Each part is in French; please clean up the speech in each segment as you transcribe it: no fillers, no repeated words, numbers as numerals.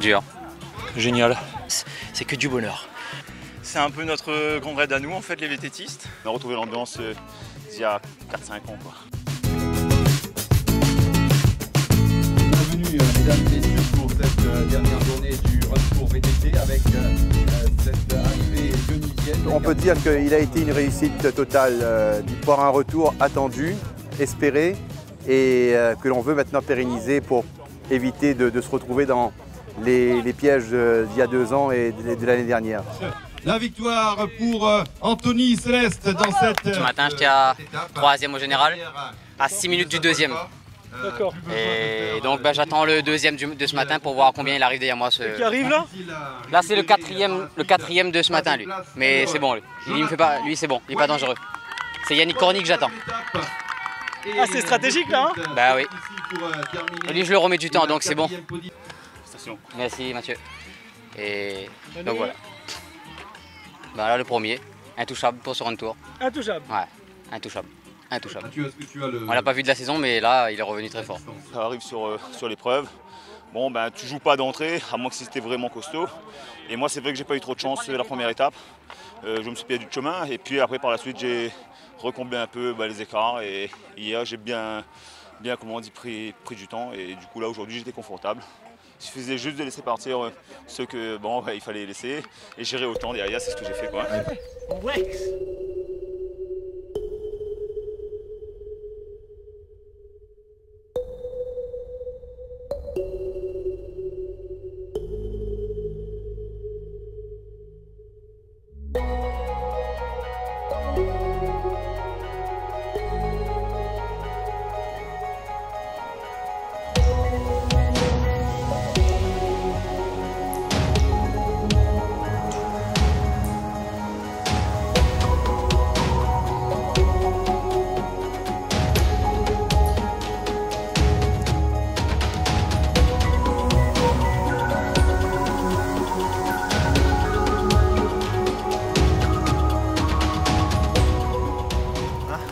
dur. Génial. C'est que du bonheur. C'est un peu notre grand raid à nous en fait, les VTTistes. On a retrouvé l'ambiance il y a 4-5 ans quoi. Bienvenue mesdames et messieurs pour cette dernière journée du Run Tour VTT avec cette arrivée dionysienne. On peut dire qu'il a été une réussite totale, pour un retour attendu, espéré et que l'on veut maintenant pérenniser pour éviter de se retrouver dans les pièges d'il y a 2 ans et de l'année dernière. La victoire pour Anthony Céleste dans cette... Ce matin, j'étais à 3e au général, à 6 minutes du 2e. D'accord. Et donc j'attends le 2e de ce matin pour voir combien il arrive derrière moi. Qui arrive là? Là c'est le quatrième de ce matin lui. Mais c'est bon lui. Il me fait pas, lui c'est bon, il est pas dangereux. C'est Yannick Corny que j'attends. Ah c'est stratégique là hein? Bah oui. Lui je le remets du temps donc c'est bon. Station. Merci Mathieu. Et donc voilà. Bah là le premier, intouchable pour sur un tour. Intouchable. Ouais, intouchable. Intouchable. On On l'a pas vu de la saison mais là il est revenu très fort. Ça arrive sur l'épreuve. Bon ben tu joues pas d'entrée, à moins que c'était vraiment costaud. Et moi c'est vrai que j'ai pas eu trop de chance la première étape. Je me suis perdu de chemin et puis après par la suite j'ai recomblé un peu les écarts et hier j'ai bien comment on dit, pris du temps et du coup là aujourd'hui j'étais confortable. Il suffisait juste de laisser partir ceux que il fallait laisser et gérer autant derrière, c'est ce que j'ai fait quoi. Ouais.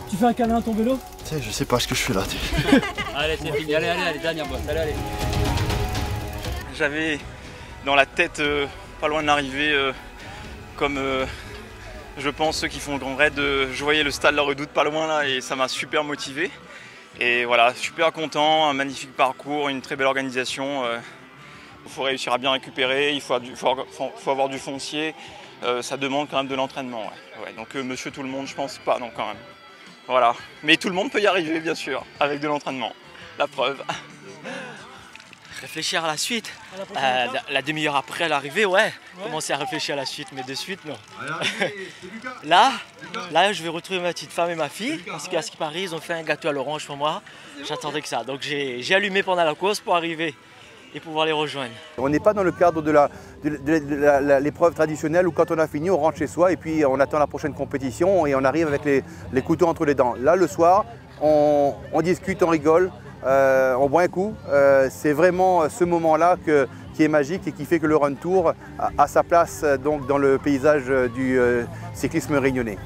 Tu fais un câlin à ton vélo? Tu sais, je sais pas ce que je fais là. Allez, c'est fini, allez, dernière boîte, allez. J'avais dans la tête, pas loin de l'arrivée, comme je pense ceux qui font le Grand Raid, je voyais le stade La Redoute pas loin là et ça m'a super motivé. Et voilà, super content, un magnifique parcours, une très belle organisation. Il faut réussir à bien récupérer, il faut avoir du foncier, ça demande quand même de l'entraînement. Ouais. Donc monsieur tout le monde, je pense pas, non quand même. Voilà, mais tout le monde peut y arriver bien sûr, avec de l'entraînement, la preuve. Réfléchir à la suite, la demi-heure après l'arrivée, ouais. Commencer à réfléchir à la suite, mais de suite, non. Là, je vais retrouver ma petite femme et ma fille, parce qu'à ce qui paraît, ils ont fait un gâteau à l'orange pour moi. J'attendais que ça, donc j'ai allumé pendant la course pour arriver et pouvoir les rejoindre. On n'est pas dans le cadre de l'épreuve traditionnelle où quand on a fini, on rentre chez soi et puis on attend la prochaine compétition et on arrive avec les couteaux entre les dents. Là, le soir, on discute, on rigole, on boit un coup. C'est vraiment ce moment-là qui est magique et qui fait que le Run Tour a sa place donc, dans le paysage du cyclisme réunionnais.